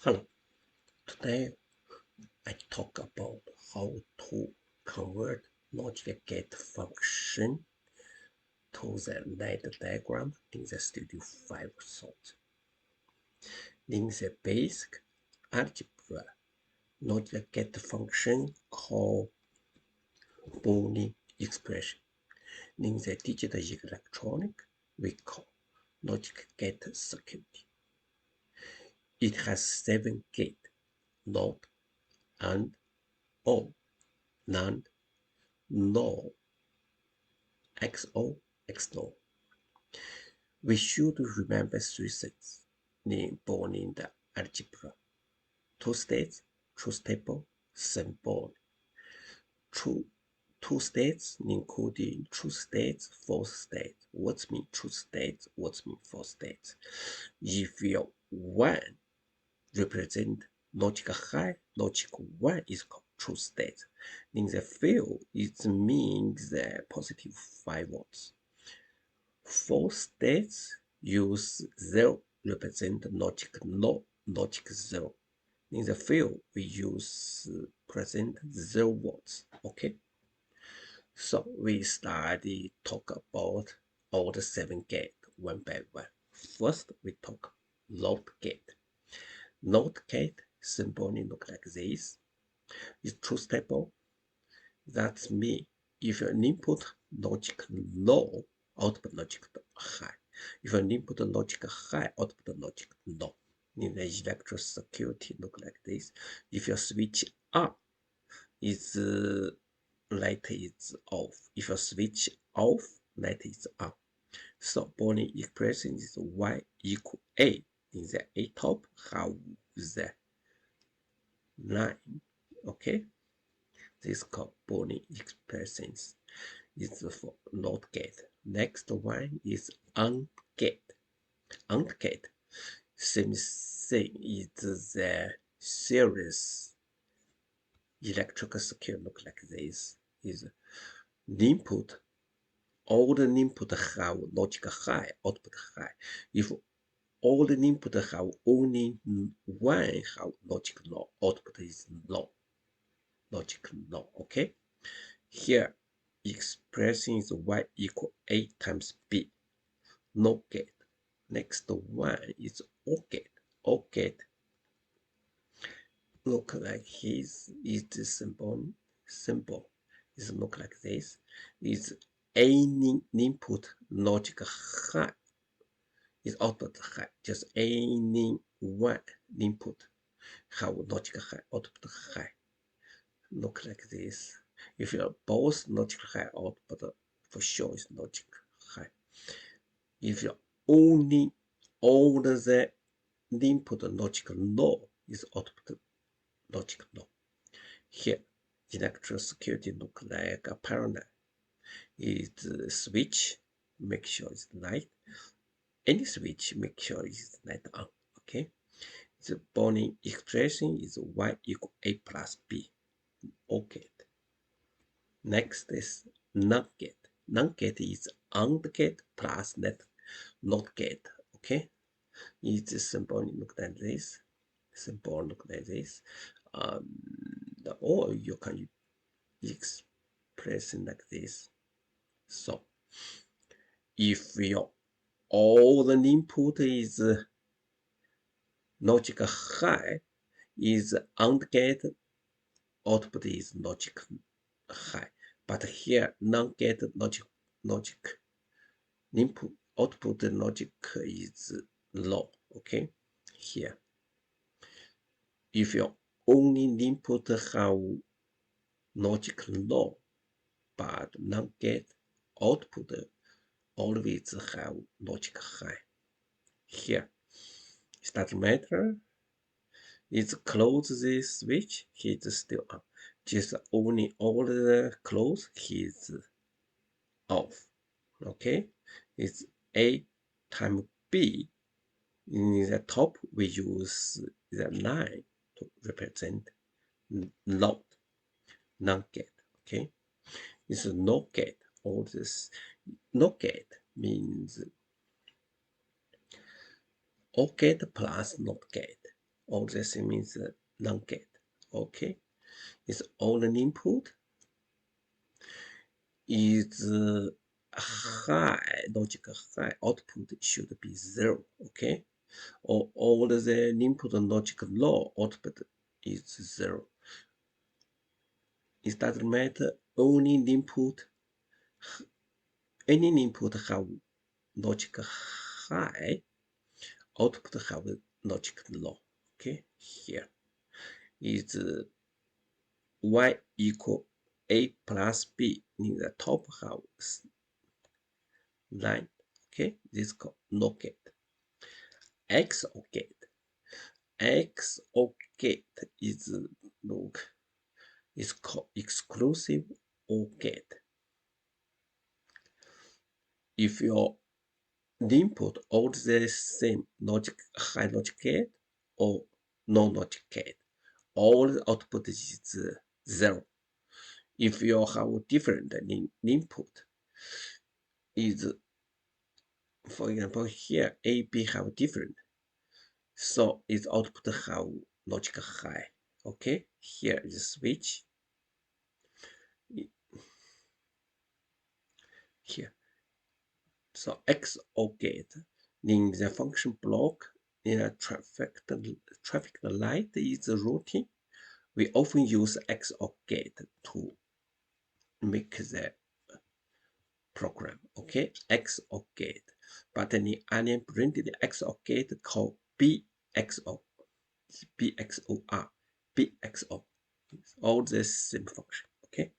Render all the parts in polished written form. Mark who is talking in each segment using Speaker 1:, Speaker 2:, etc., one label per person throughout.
Speaker 1: Hello, today I talk about how to convert logic gate function to the net diagram in the Studio 5 source. In the basic algebra, logic gate function call Boolean expression. In the digital electronic, we call logic gate circuit. It has 7 gates: NOT, AND, OR, NAND, NOR, XO, XNOR. We should remember 3 things born in the algebra: two states, truth table, symbol. True, two states, including true states, false states. What mean true states? What mean false states? If your 1 represent logic high, logic 1 is called true state. In the field, it means the positive 5 volts. False states use 0 represent logic no, logic 0. In the field, we use present 0 volts. Okay. So we talk about all the 7 gates one by one. First, we talk NOT gate. NOT gate symbol look like this. It's truth table. That means if an input logic low, output logic high. If an input logic high, output logic low. In the electrical circuit, look like this. If your switch on, is light is off. If your switch off, light is on. So Boolean expression is y equal a. In the a top, have the line. Okay. This is called Boolean expressions. It's for NOT gate. Next one is AND gate. AND gate, same thing, is the series electrical circuit look like this. Is input, all the input have logic high, output high. If all the input have only one have logic low, output is low. Logic low, okay? Here, expression is y equal a times b. NOT gate. Next one is OR gate. OR gate look like his is the symbol is look like this. Is any input logic high is output high. Just any one input have logic high, output high. Look like this. If you are both logic high, output for sure is logic high. If you only all the input logic low, is output logic low. Here, electrical circuit look like a parallel. It's a switch, make sure it's light. Any switch, make sure it's light on. Okay. The Boolean expression is y equal a plus b. OR gate. Next is NOT gate. NOT gate is AND gate plus NOT gate. Okay. It's a symbol look like this. Symbol look like this. Or you can express it like this. So if your all the input is logic high, is AND gate, output is logic high. But here NOT gate logic input output logic is low. Okay, here if your only input have logic low, but NOT gate output always have logic high. Here, it doesn't matter. It's close this switch, he's still on. Just only all the close, he's off. Okay, it's A times B. In the top, we use the line to represent NOT gate. Okay, it's a NOT gate. All this NOT gate means OR gate plus NOT gate. All this means non-gate. Okay, is all an input is high, logic high, output should be 0. Okay, or all the input logic low, output is 0. It doesn't matter, only input, any input have logic high, output have logic low. Okay, here is y equal a plus b in the top house line. Okay, this is called NOT gate. XOR gate. XOR gate is called exclusive OR gate. If your input all the same logic, high logic gate or no logic gate, all the output is 0. If you have different input, is for example here A, B have different, so its output have logic high. Okay, here is switch. Here, so XOR gate in the function block in a traffic light is routing. We often use XOR gate to make the program. Okay, XOR gate, but in unbranded XOR gate called BXOR, BXOR, all the same function. Okay,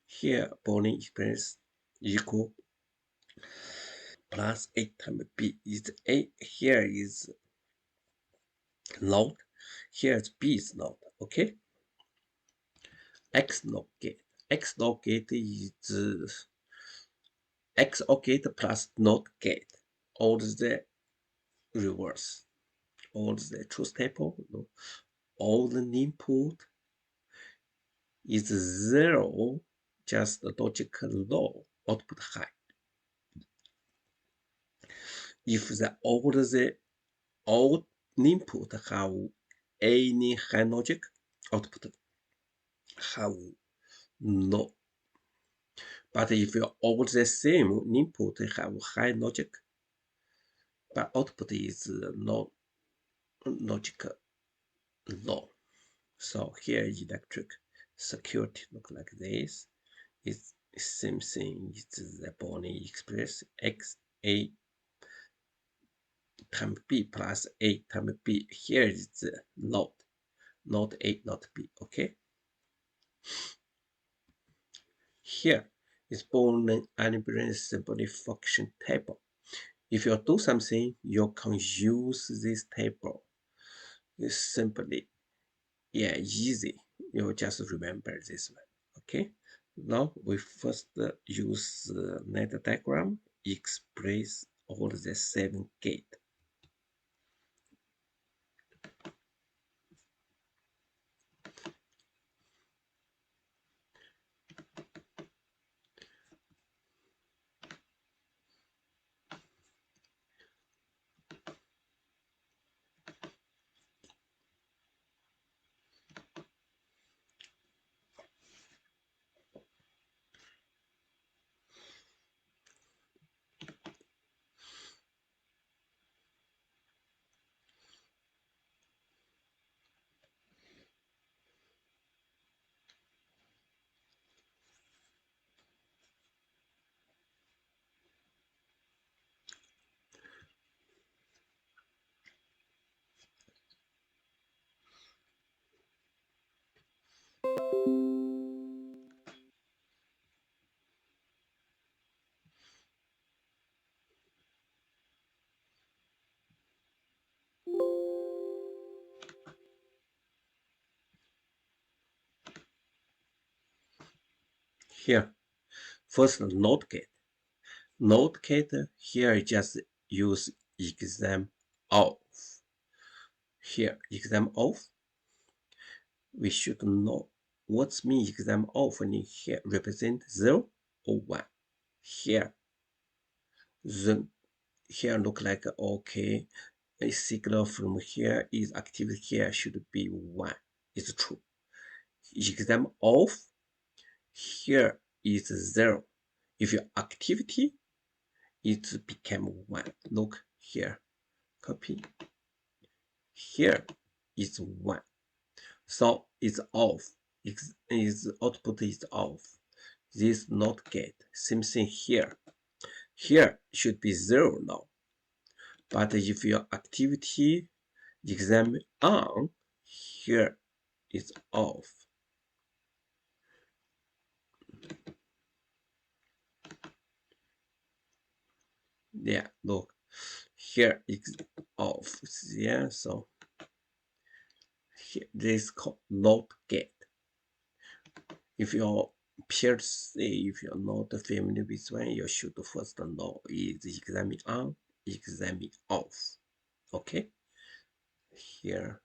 Speaker 1: here Boolean express equal plus a times b is a. Here is node, here is b is node. Okay, XNOR gate. XNOR gate is XOR gate plus NOT gate. All the reverse, all the truth table, all the input is 0, just logic low, output high. If all input have any high logic, output have no. But if all the same input have high logic, but output is no logic low. So here electric circuit look like this. It's same thing. It's the Boolean express x a times b plus a times b. Here is the node, not a, not b. Okay. Here is Boolean unbalanced symbolic function table. If you do something, you can use this table. It's simply, easy. You just remember this one. Okay. Now we first use net diagram, express all the 7 gate. Here, first NOT gate. NOT gate, here I just use exam off. Here, exam off. We should know what's mean exam off in here represent 0 or 1. Here, the here look like okay. a signal from here is activity here should be 1. It's true. Exam off here is 0. If your activity it became 1. Look here. Copy. Here is 1. So it's off. Its output is off. This not get. Same thing here. Here should be 0 now. But if your activity exam on, here is off. Yeah, look. Here is off. Yeah, so here, this is called not get. If you're PLC, if you're not familiar with one, you should first know is exam on, exam off. Okay? Here.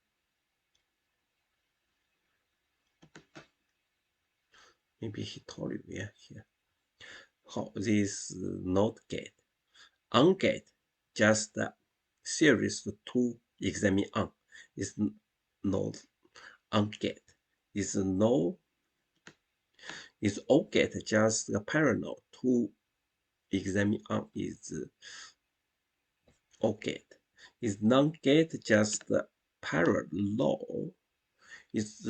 Speaker 1: Maybe he told you, yeah, here. How this not get. On get, just series 2 exam on is not on get. Is no is all get just parallel to exam on is all get. Is non get just parallel is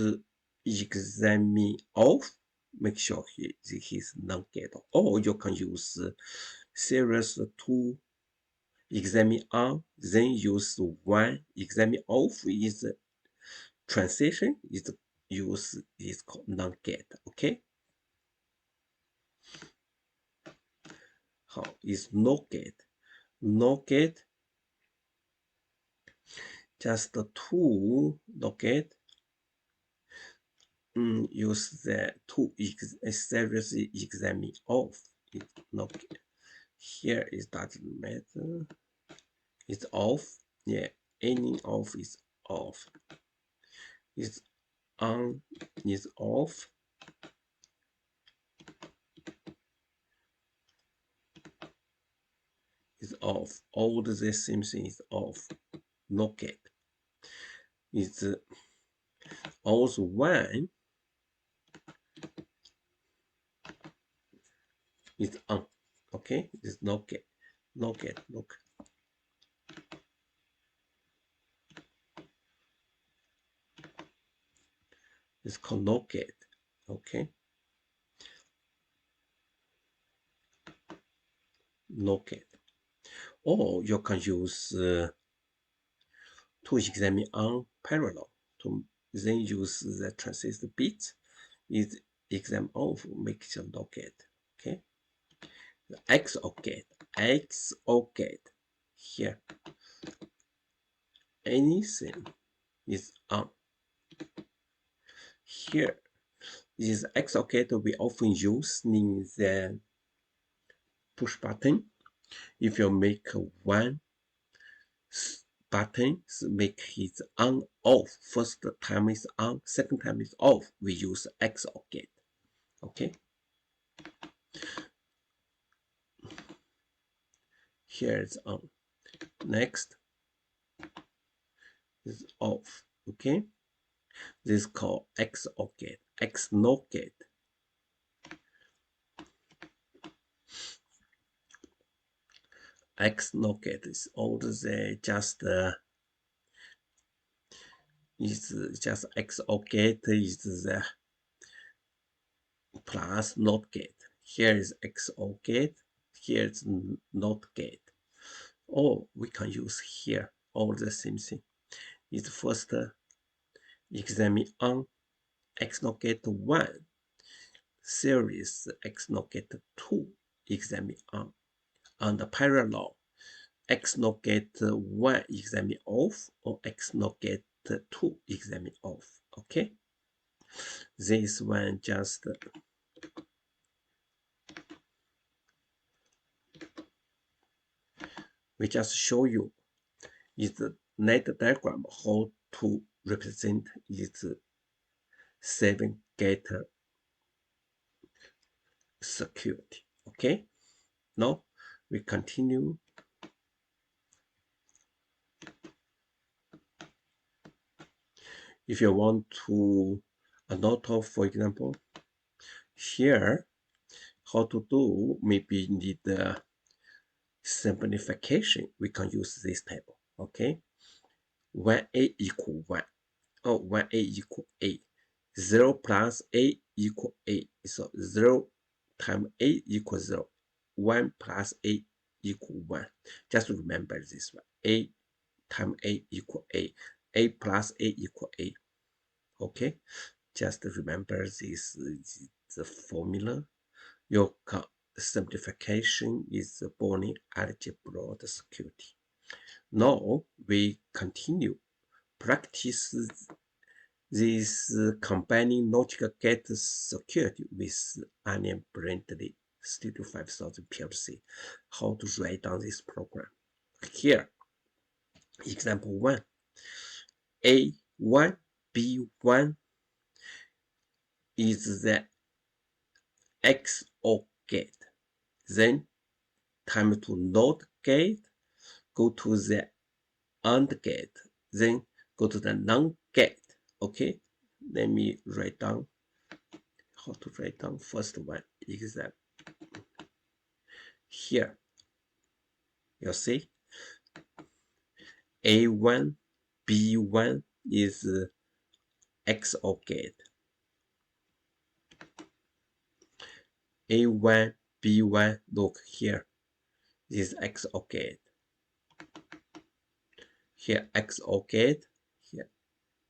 Speaker 1: exam off. Make sure he's non get. Or you can use series 2 exam on, then use 1 exam off is transition is use is called non get. Okay? How is no get? No get just 2 no get. Use the 2 series exam off. It no get. Here it doesn't matter. It's off. Yeah, any off is off. It's on is off. Is off. All the same thing is off. No get. It's also 1 is on. Okay, it's no get. No get. Look. It's called no get. Okay. No get. Or you can use 2 exam on parallel to then use the transistor bit is exam off make sure no get. Okay. The XOR get. XOR get. Here. Anything is on. Here this XOR get we often use in the push button. If you make one button, make it on off. First time is on, second time is off. We use XOR get. Okay. Here is on. Next is off. Okay. This is called XOR get. XNOR get. XNOR get is all the just is just XOR get is the plus NOT get. Here is XOR get. Here is NOT get. Or we can use here all the same thing. Is first examine on XNOR get 1 series XNOR get 2 examine on and parallel XNOR get 1 examine off or XNOR get 2 examine off. Okay, this one just we just show you is the net diagram how to represent its 7 gate security. Okay, now we continue. If you want to note of, for example, here, how to do, maybe need simplification, we can use this table, okay? When a equal 1, or when a equal a, 0 plus a equal a, so 0 times a equals 0, 1 plus a equal 1. Just remember this one, a times a equal a plus a equal a, okay? Just remember this, the formula. Your simplification is the Boolean algebra security. Now we continue practice this combining logic gate security with Onion Bentley Studio 5000 PLC. How to write down this program? Here, example 1, A1, B1 is the XOR gate. Then time to NOT gate, go to the AND gate, then go to the NAND gate. Okay, let me write down how to write down first one example. Here, you see A1, B1 is XOR gate. A1, B1, look here, this is XOR gate. Here, XOR gate, here,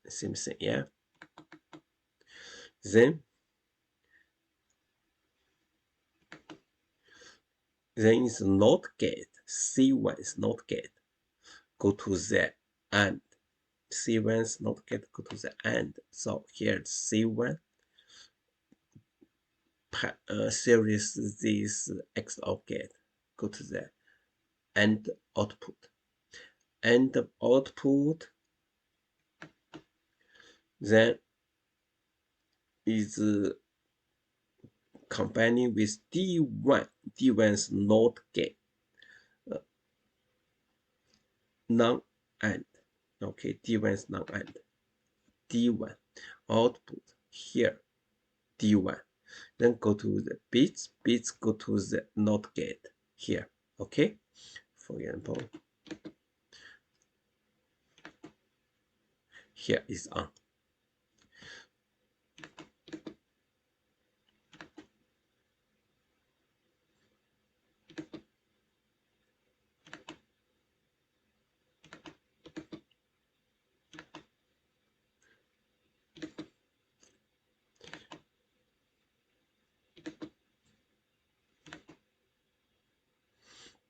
Speaker 1: same thing, yeah. Then is NOT gate. C1 is NOT gate. Go to the AND. C1 is NOT gate, go to the AND. So here C1 series this XOR gate. Go to the AND output. And output then is combining with D1. D1 is NOT gate. Non-AND. Okay, D1 is non-AND. D1 output here, D1. Then go to the bits, go to the NOT gate here. Okay, for example, here is on.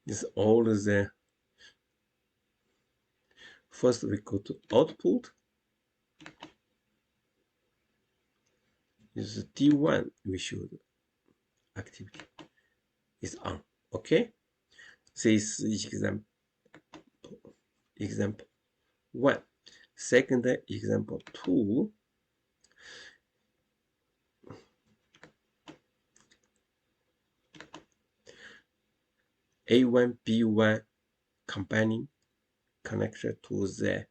Speaker 1: This is all the first we go to output. Is D1 we should activity is on. Okay, this is example 1. Second example 2. A1, B1 combining connection to the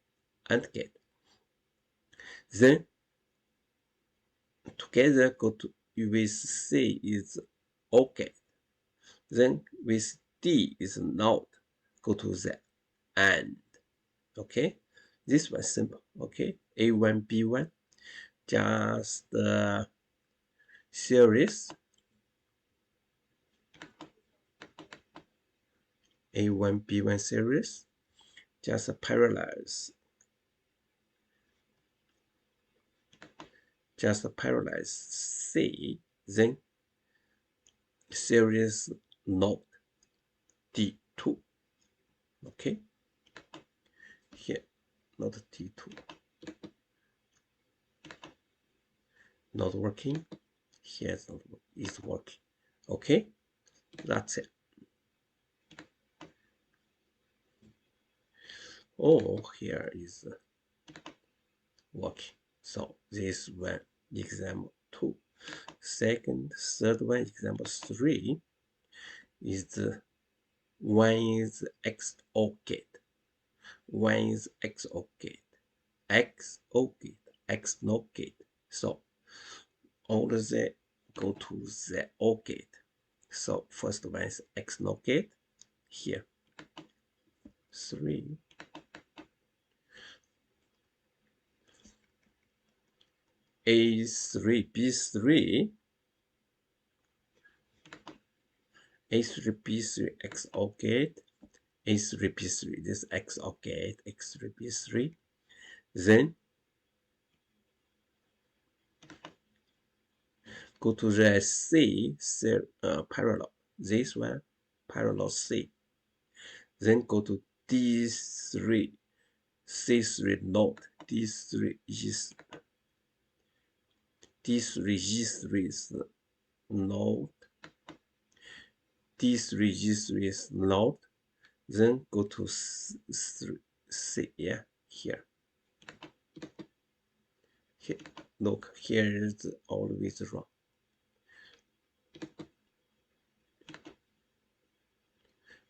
Speaker 1: AND gate. Then together go to with C is OR gate. Then with D is NOT. Go to the AND. Okay, this was simple. Okay, A1, B1, just series. A1, B1 series, just parallels. Just parallels C, then series NOT D2. Okay, here not D2, not working. Here is working. Okay, that's it. Oh, here is working. So this one example 2. Second, third one example 3 is the one is XOR gate. One is XOR gate. XOR gate. XNOR gate. So all of them go to the OR gate. So first one is XNOR gate. Here 3 A3 B3 A3 B3 XOR gate A3 B3 this XOR gate X3 B3 then go to the C parallel this one parallel C then go to D3 C3 node D3 is D3 G3 is node D3 G3 is node then go to C yeah here look here is always wrong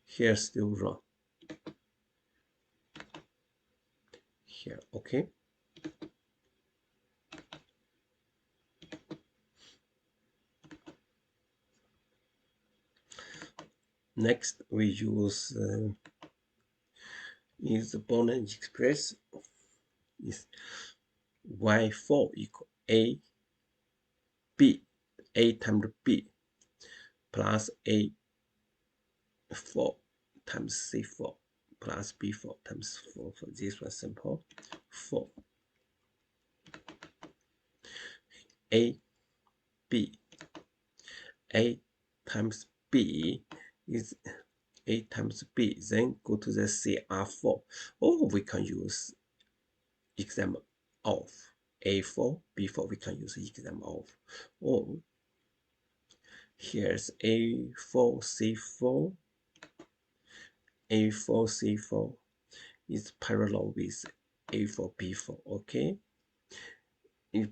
Speaker 1: here still wrong here okay next we use is the Boolean express is y4 equal a b a times b plus a4 times c4 plus b4 times 4 for this one simple 4 a b a times b is a times b then go to the cr4 or we can use exam of a4 b4 we can use exam of or here's a4 c4 a4 c4 is parallel with a4 b4 okay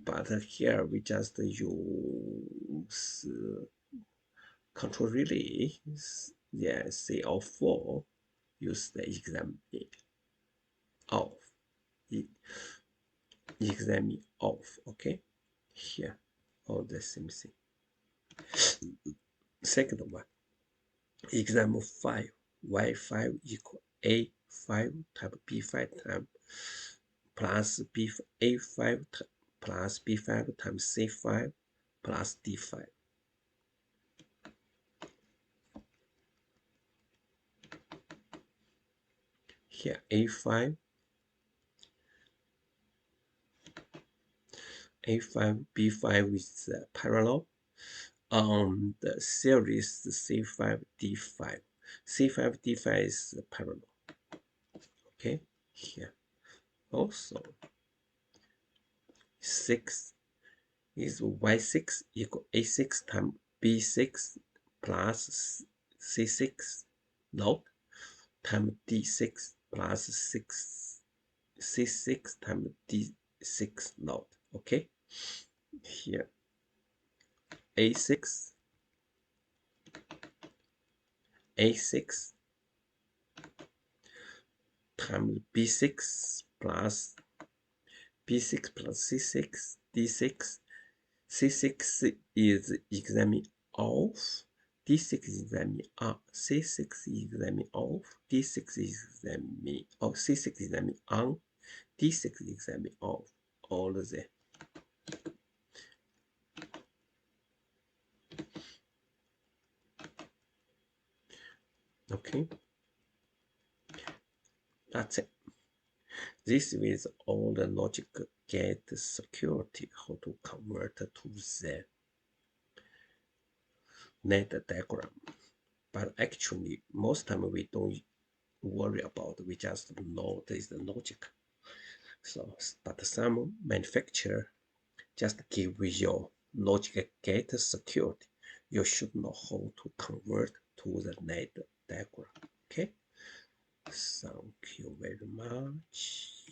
Speaker 1: but here we just use control relay yeah CL4 use the exam of exam off okay here all the same thing second one exam 5 y5 equal a5 times b5 times plus b a5 plus b5 times c5 plus d5 here a5 b5 is parallel on the series c5 d5 c5 d5 is parallel okay here also 6 is y6 equal a6 times b6 plus c6 node times d6 plus 6 c6 times d6 node okay here a6 times b6 plus c6 d6 c6 is exam off d6 is exam on c6 is exam off d6 is exam off c6 is exam on d6 is exam off all of them okay that's it this is all the logic gate security how to convert to the net diagram but actually most time we don't worry about we just know this is the logic so but some manufacturer just give you logic gate security you should know how to convert to the net diagram okay thank you very much